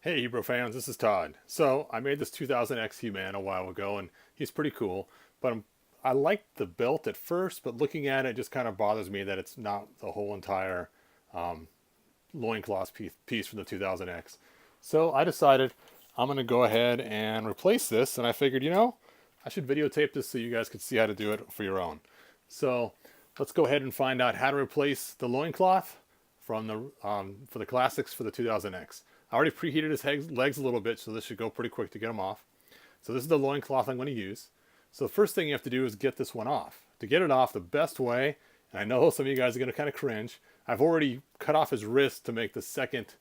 Hey Hebrew fans, this is Todd. So I made this 2000X He-Man a while ago, and he's pretty cool. But I liked the belt at first, but looking at it, it just kind of bothers me that it's not the whole entire um, loincloth piece from the 2000X. So I decided I'm going to go ahead and replace this, and I figured, I should videotape this so you guys could see how to do it for your own. So let's go ahead and find out how to replace the loincloth from for the classics for the 2000X. I already preheated his legs a little bit, so this should go pretty quick to get them off. So this is the loincloth I'm going to use. So the first thing you have to do is get this one off. To get it off, the best way, and I know some of you guys are going to kind of cringe, I've already cut off his wrist to make the second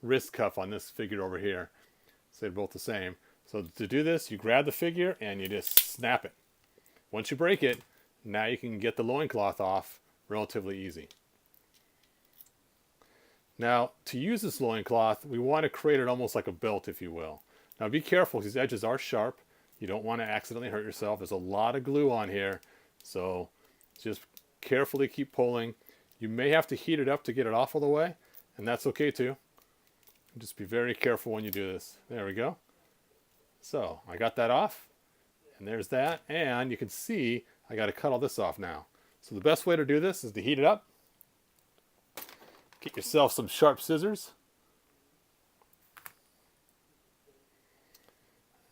wrist cuff on this figure over here. So they're both the same. So to do this, you grab the figure and you just snap it. Once you break it, now you can get the loincloth off relatively easy. Now, to use this loincloth, we want to create it almost like a belt, if you will. Now, be careful, because these edges are sharp. You don't want to accidentally hurt yourself. There's a lot of glue on here, so just carefully keep pulling. You may have to heat it up to get it off all the way, and that's okay too. Just be very careful when you do this. There we go. So, I got that off, and there's that, and you can see I got to cut all this off now. So the best way to do this is to heat it up. Get yourself some sharp scissors.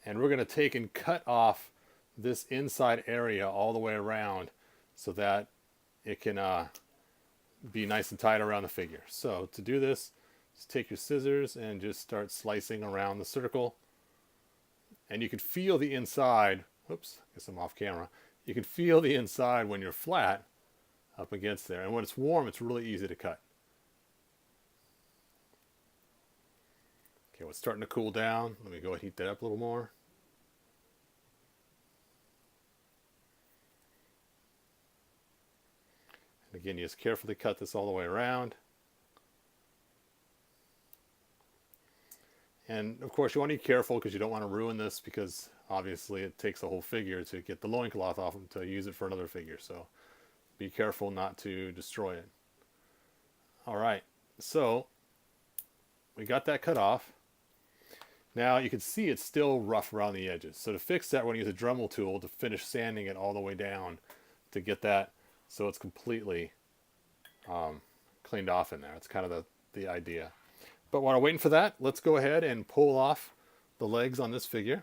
And we're going to take and cut off this inside area all the way around so that it can be nice and tight around the figure. So to do this, just take your scissors and just start slicing around the circle. And you can feel the inside. Oops, I guess I'm off camera. You can feel the inside when you're flat up against there. And when it's warm, it's really easy to cut. Okay, well, it's starting to cool down. Let me go and heat that up a little more. And again, you just carefully cut this all the way around. And of course, you want to be careful because you don't want to ruin this, because obviously it takes a whole figure to get the loincloth off and to use it for another figure. So be careful not to destroy it. All right, so we got that cut off. Now you can see it's still rough around the edges. So to fix that, we're going to use a Dremel tool to finish sanding it all the way down to get that so it's completely cleaned off in there. It's kind of the idea. But while we're waiting for that, let's go ahead and pull off the legs on this figure.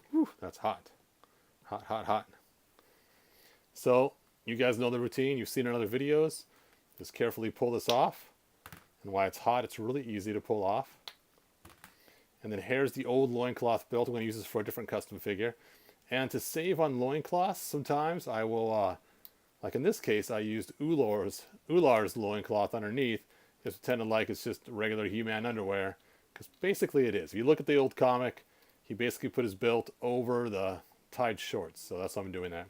Whew, that's hot. Hot, hot, hot. So you guys know the routine. You've seen in other videos. Just carefully pull this off. And while it's hot, it's really easy to pull off. And then here's the old loincloth belt. I'm going to use this for a different custom figure. And to save on loincloths, sometimes I will, like in this case, I used Ular's loincloth underneath. Just pretending like it's just regular He-Man underwear. Because basically it is. If you look at the old comic, he basically put his belt over the tied shorts. So that's why I'm doing that.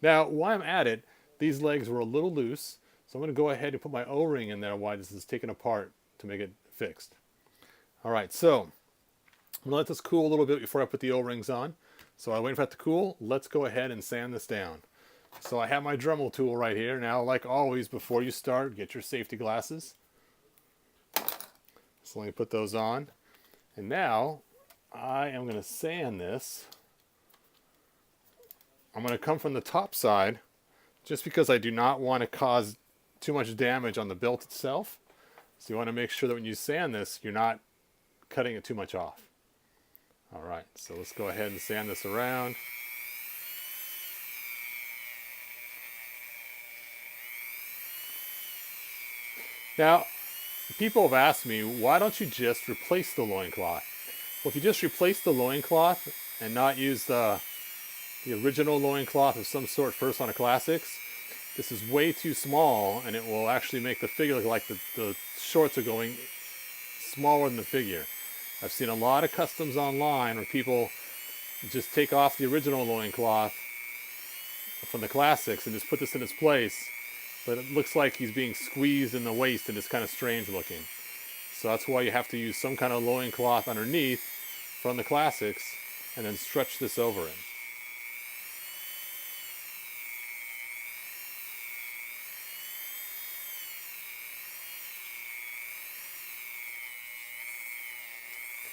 Now, while I'm at it, these legs were a little loose. So I'm going to go ahead and put my O-ring in there while this is taken apart to make it fixed. All right, so I'm going to let this cool a little bit before I put the O-rings on. So I'm waiting for that to cool. Let's go ahead and sand this down. So I have my Dremel tool right here. Now, like always, before you start, get your safety glasses. So let me put those on. And now I am going to sand this. I'm going to come from the top side just because I do not want to cause too much damage on the belt itself. So you want to make sure that when you sand this, you're not cutting it too much off. All right, so let's go ahead and sand this around. Now, people have asked me, why don't you just replace the loincloth? Well, if you just replace the loincloth and not use the original loincloth of some sort first on a Classics, this is way too small, and it will actually make the figure look like the shorts are going smaller than the figure. I've seen a lot of customs online where people just take off the original loincloth from the Classics and just put this in its place, but it looks like he's being squeezed in the waist and it's kind of strange looking. So that's why you have to use some kind of loincloth underneath from the Classics and then stretch this over it.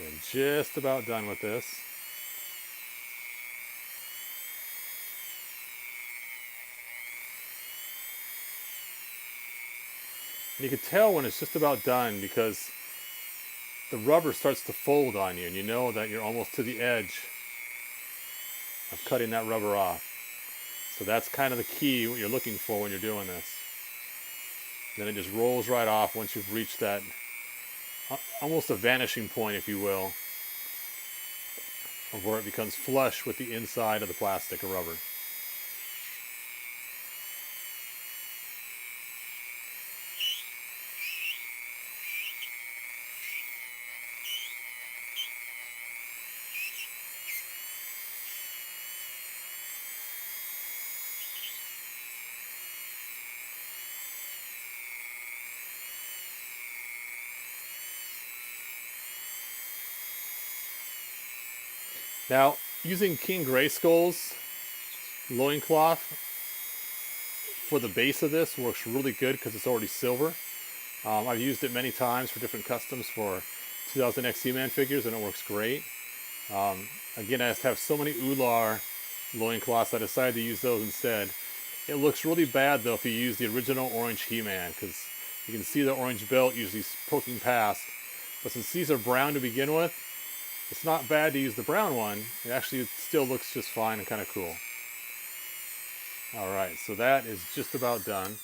I'm just about done with this. And you can tell when it's just about done because the rubber starts to fold on you and you know that you're almost to the edge of cutting that rubber off. So that's kind of the key, what you're looking for when you're doing this. Then it just rolls right off once you've reached that almost a vanishing point, if you will, of where it becomes flush with the inside of the plastic or rubber. Now, using King Grayskull's loincloth for the base of this works really good because it's already silver. I've used it many times for different customs for 2000 XC-Man figures and it works great. Again, I just have so many Ular loincloths, I decided to use those instead. It looks really bad though if you use the original orange He-Man because you can see the orange belt usually poking past. But since these are brown to begin with, it's not bad to use the brown one. It actually still looks just fine and kind of cool. Alright, so that is just about done.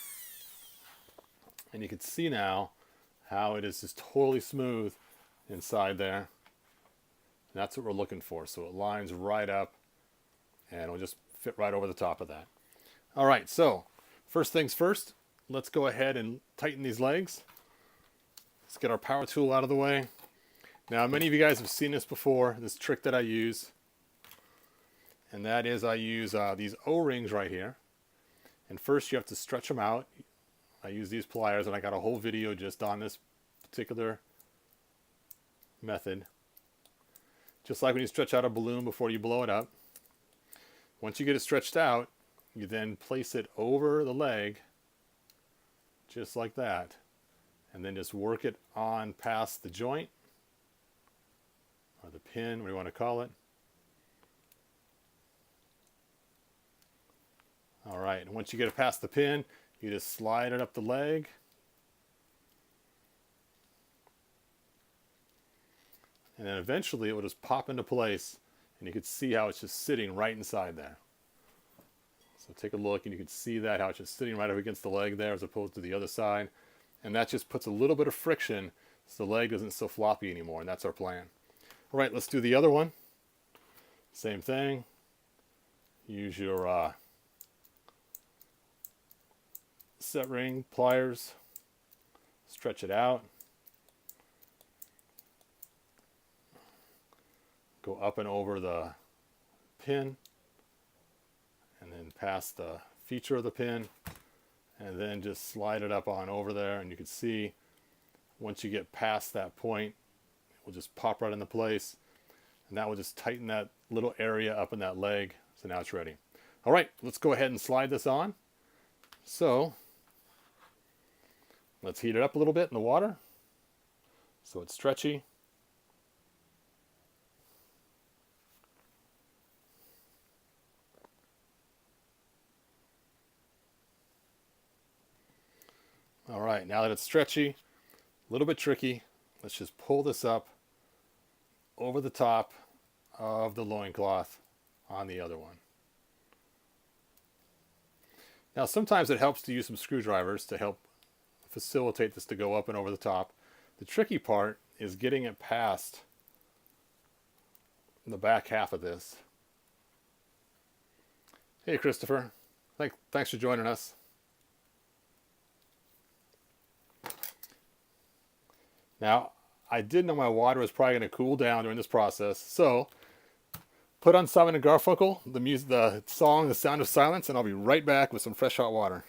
And you can see now how it is just totally smooth inside there. And that's what we're looking for. So it lines right up and it'll just fit right over the top of that. Alright, so first things first, let's go ahead and tighten these legs. Let's get our power tool out of the way. Now, many of you guys have seen this before, this trick that I use. And that is I use these O-rings right here. And first you have to stretch them out. I use these pliers and I got a whole video just on this particular method. Just like when you stretch out a balloon before you blow it up. Once you get it stretched out, you then place it over the leg, just like that. And then just work it on past the joint. Or the pin, what do you want to call it. Alright, and once you get it past the pin, you just slide it up the leg. And then eventually it will just pop into place and you can see how it's just sitting right inside there. So take a look and you can see that, how it's just sitting right up against the leg there as opposed to the other side. And that just puts a little bit of friction so the leg isn't so floppy anymore, and that's our plan. Alright, let's do the other one. Same thing. Use your set ring pliers. Stretch it out. Go up and over the pin. And then past the feature of the pin. And then just slide it up on over there. And you can see once you get past that point, will just pop right into place, and that will just tighten that little area up in that leg. So now it's ready. All right, let's go ahead and slide this on. So let's heat it up a little bit in the water so it's stretchy. All right, now that it's stretchy, a little bit tricky, let's just pull this up over the top of the loincloth on the other one. Now sometimes it helps to use some screwdrivers to help facilitate this to go up and over the top. The tricky part is getting it past the back half of this. Hey Christopher, thanks for joining us. Now, I did know my water was probably going to cool down during this process, so put on Simon & Garfunkel, the song, The Sound of Silence, and I'll be right back with some fresh hot water.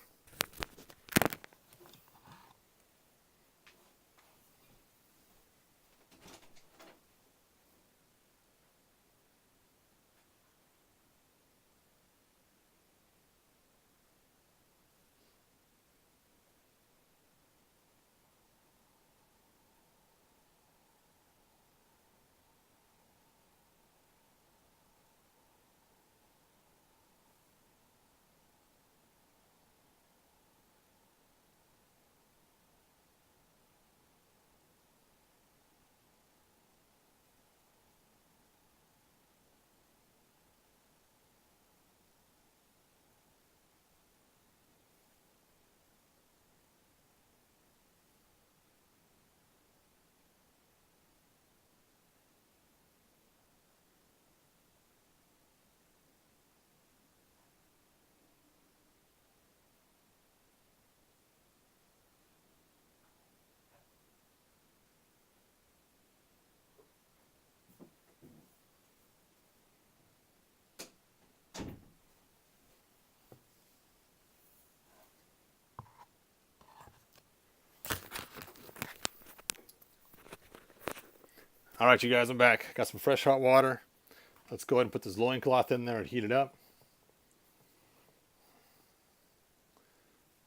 All right, you guys, I'm back. Got some fresh hot water. Let's go ahead and put this loincloth in there and heat it up.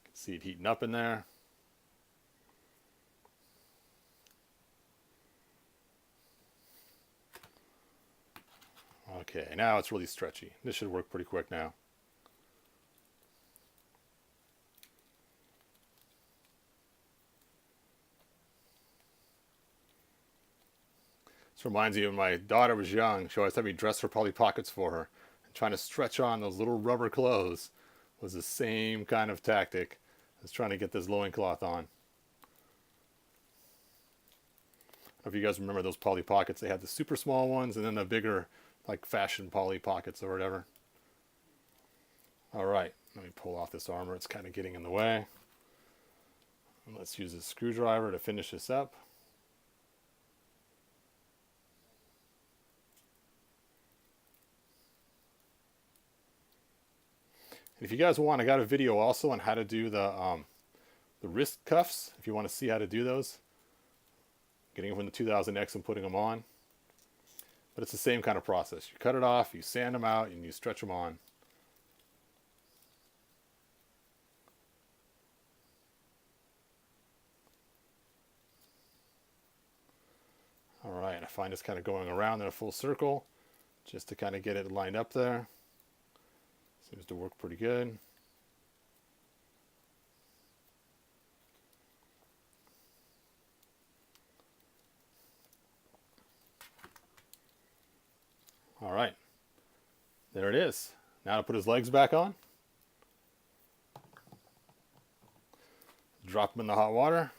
You can see it heating up in there. Okay, now it's really stretchy. This should work pretty quick now. This reminds me of when my daughter was young. She always had me dress her Polly Pockets for her. And trying to stretch on those little rubber clothes was the same kind of tactic as trying to get this loincloth on. I don't know if you guys remember those Polly Pockets. They had the super small ones and then the bigger, like fashion Polly Pockets or whatever. All right, let me pull off this armor. It's kind of getting in the way. And let's use a screwdriver to finish this up. And if you guys want, I got a video also on how to do the wrist cuffs. If you want to see how to do those, getting them from the 2000X and putting them on. But it's the same kind of process. You cut it off, you sand them out, and you stretch them on. All right, I find it's kind of going around in a full circle just to kind of get it lined up there. Seems to work pretty good. All right, there it is. Now to put his legs back on. Drop him in the hot water.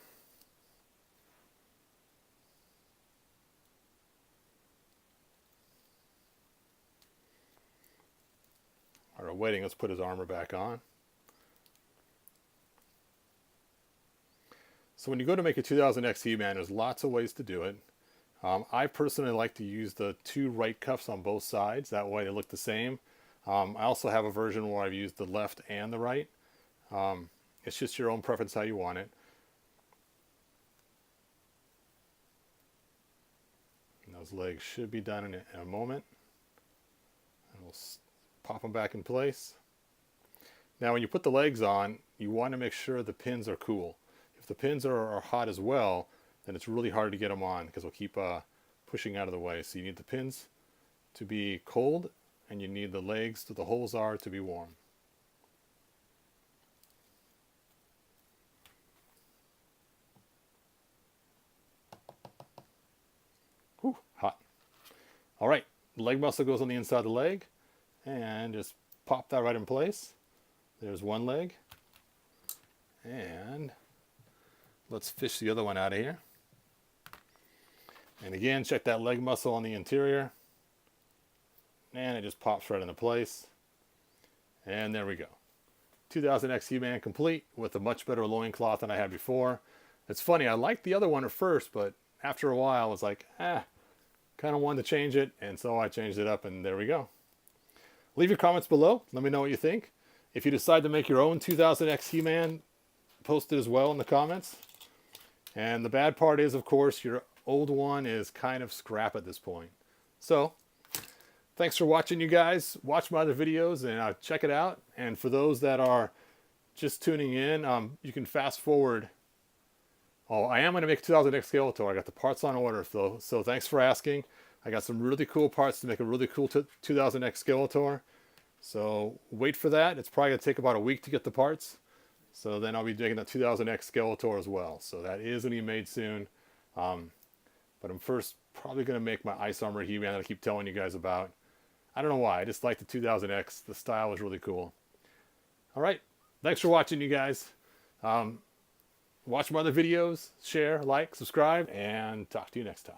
While we're waiting, let's put his armor back on. So when you go to make a 2000X He-Man, there's lots of ways to do it. I personally like to use the two right cuffs on both sides. That way they look the same. I also have a version where I've used the left and the right. It's just your own preference how you want it. And those legs should be done in a moment. And we'll pop them back in place. Now when you put the legs on, you want to make sure the pins are cool. If the pins are hot as well, then it's really hard to get them on because they'll keep pushing out of the way. So you need the pins to be cold and you need the legs that the holes are to be warm. Whew, hot. All right, the leg muscle goes on the inside of the leg and just pop that right in place. There's one leg. And let's fish the other one out of here. And again, check that leg muscle on the interior. And it just pops right into place. And there we go. 2000X He-Man complete with a much better loincloth than I had before. It's funny, I liked the other one at first, but after a while I was like, kind of wanted to change it. And so I changed it up and there we go. Leave your comments below. Let me know what you think. If you decide to make your own 2000X He-Man, post it as well in the comments. And the bad part is, of course, your old one is kind of scrap at this point. So, thanks for watching, you guys. Watch my other videos and check it out. And for those that are just tuning in, you can fast forward. Oh, I am going to make a 2000X Skeletor. I got the parts on order, though. So thanks for asking. I got some really cool parts to make a really cool 2000X Skeletor. So wait for that. It's probably going to take about a week to get the parts. So then I'll be doing the 2000X Skeletor as well. So that is going to be made soon. But I'm first probably going to make my Ice Armor He-Man that I keep telling you guys about. I don't know why. I just like the 2000X. The style is really cool. All right. Thanks for watching, you guys. Watch my other videos. Share, like, subscribe, and talk to you next time.